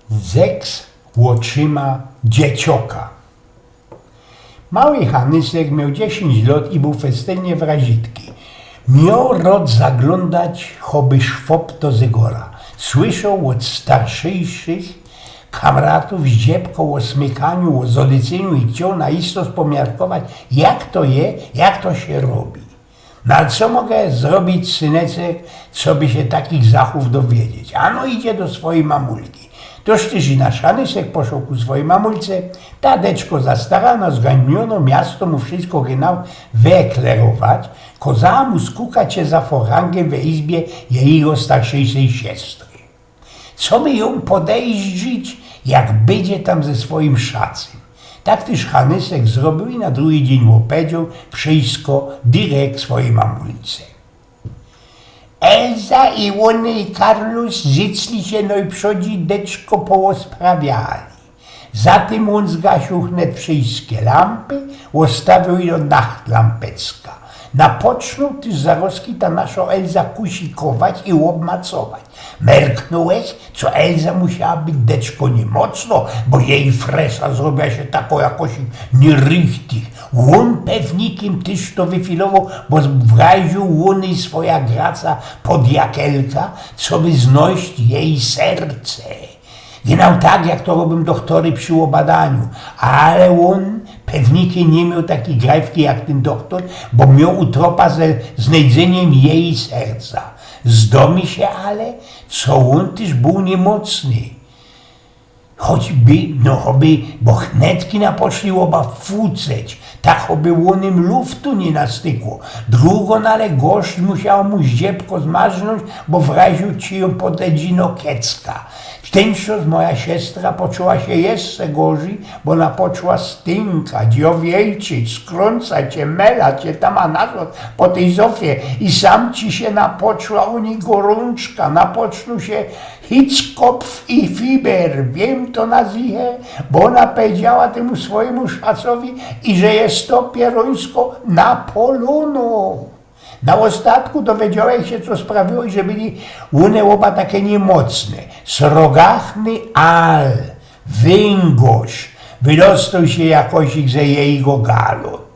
Zeks oczyma dziecioka. Mały Hanysek miał 10 lat i był festynie wrazitki. Miał rod zaglądać, choby szwop do zegora. Słyszał od starszych kamratów z dziebką o smykaniu, o zodyceniu i chciał na isto spomiarkować, jak to je, jak to się robi. No ale co mogę zrobić, synecek, co by się takich zachów dowiedzieć? Ano idzie do swojej mamulki. Toż też i nasz Hanysek poszł ku swojej mamulce. Tadeczko zastarana, zgańbniono, miasto mu wszystko gynał wyeklerować, kozała mu skukać się za forangę we izbie jego starszej siostry. Co by ją podejrzyć, jak będzie tam ze swoim szacem? Tak też Hanysek zrobił i na drugi dzień opowiedział wszystko direkt swojej mamulce. Elza i Łony i Karlus zycli się no i przodzi deczko połosprawiali. Zatem on zgasił wnet wszystkie lampy, ustawił ją nachtlampecka. Napoczął też zaroski ta nasza Elza kusikować i obmacować. Merknąłeś, co Elza musiała być deczko niemocno, bo jej fresa zrobiła się taką jakoś nierychtych. On pewnikiem też to wyfilował, bo wraził Łony swoja graca pod jakelka, co by znosić jej serce. Ginał tak, jak to robią doktory przy obadaniu, ale on pewnikie nie miał takiej grajwki jak ten doktor, bo miał utropa ze znajdzieniem jej serca. Zdomi się ale, co on też był niemocny. Choćby, bo chnetki napoczli oba fuceć, tak choby łonym luftu nie nastykło. Drugą ale gość musiał mu zdziebko zmarznąć, bo wraził ci ją pod edzino kiecka. Tenczos moja siostra poczuła się jeszcze gorzej, bo ona poczęła stynkać, jowiejczyć, skrącać się, melać się tam a nazad po tej Zofie i sam ci się napoczła u niej gorączka, napoczną się Hickopf i fiber, wiem to nazwę, bo ona powiedziała temu swojemu szacowi i że jest to pierońsko Napolonu. Na ostatku dowiedziałeś się, co sprawiło, że byli one oba takie niemocne. Srogachny al, węgorz, wydostał się jakoś ze jego galot.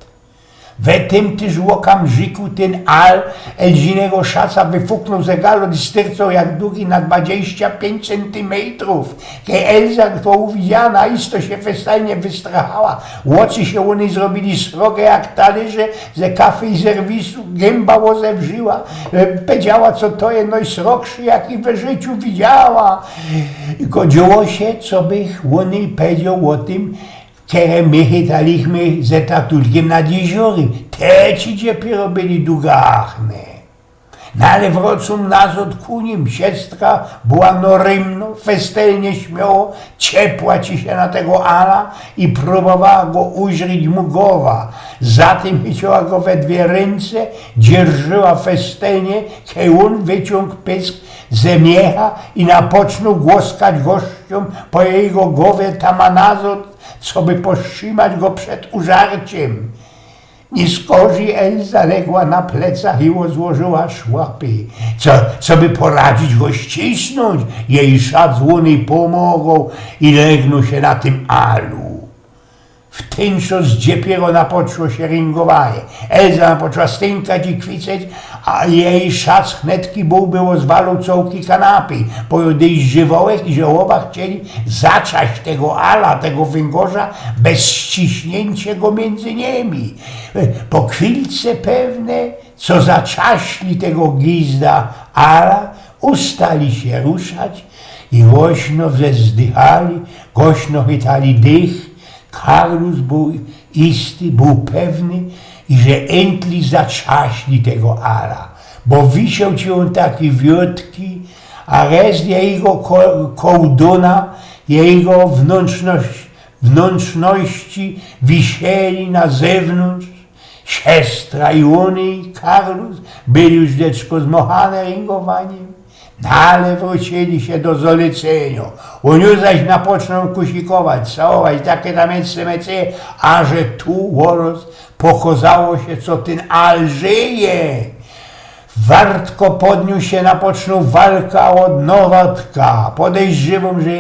We tym też łokamżyku ten al elzinego szaca wyfuknął ze galot i styrcał jak długi na 25 centymetrów. Kiedy Elza to uwidziana, isto się festajnie wystrachała. Łocy się one zrobili srogie jak talerze ze kafy i serwisu, gęba łozewżyła. Powiedziała, co to jest, no i srogszy, jaki we życiu widziała. Godziło się, co bych one powiedział o tym, które my chytaliśmy ze tatulkiem nad jeziory. Te ci dopiero byli dugachne. No ale wrocą nazad ku nim. Siostra była norymno, festelnie śmiało, ciepła ci się na tego ala i próbowała go ujrzeć mu głowa. Zatem chyciła go we dwie ręce, dzierżyła festelnie, kiedy on wyciągł pysk ze miecha i napoczął głaskać gościom po jego głowie tam a nazad, co by powstrzymać go przed użarciem. Niskorzy Elza legła na plecach i złożyła szłapy, co by poradzić go ścisnąć. Jej szat z Łony pomogą i legną się na tym alu. W tym czas dopiero napoczło się ringowanie. Elza napoczęła stękać i kwiceć, a jej szac chnetki było zwalał cołki kanapy. Pojedli żywołek i że oba chcieli zacząć tego ala, tego węgorza, bez ściśnięcia go między nimi. Po chwilce pewne, co zaczaśli tego gizda ala, ustali się ruszać i głośno wzdychali, głośno chytali dych. Karlus był isty, był pewny, i że entli zaczaśli tego ala, bo wisiał ci on taki wiotki, a rest jego kołduna, jego wnętrzności wisieli na zewnątrz. Siostra i Łony i Karlus byli już deczko zmochane ringowaniem. No ale wrócili się do zolecenia. Oni zaś napoczną kusikować, całować, takie tam mece, a że tu woros pokazało się, co ten al żyje. Wartko podniósł się, napoczną walka od nowatka. Podejrzewam, że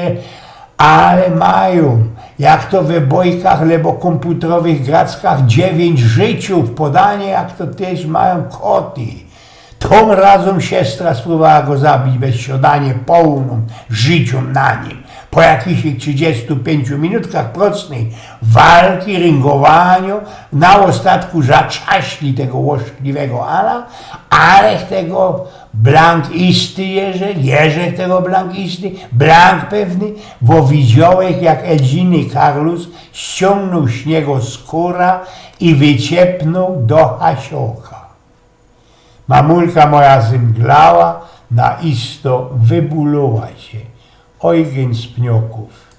Ale mają, jak to we bojkach lebo komputerowych grackach 9 życiów, podanie jak to też mają koty. Tą razem siostra spróbowała go zabić bez siadania pełną życią na nim. Po jakichś 35 minutkach prostej walki, ringowaniu, na ostatku zaczaśli tego łoszczliwego Ala, ale tego blankisty Jerzek tego blankisty, blank pewny, bo widziałeś jak Elziny Karlus ściągnął śniego skóra i wyciepnął do hasioka. Mamulka moja zemdlała, na isto wybuluła się. Eugen z Pnioków.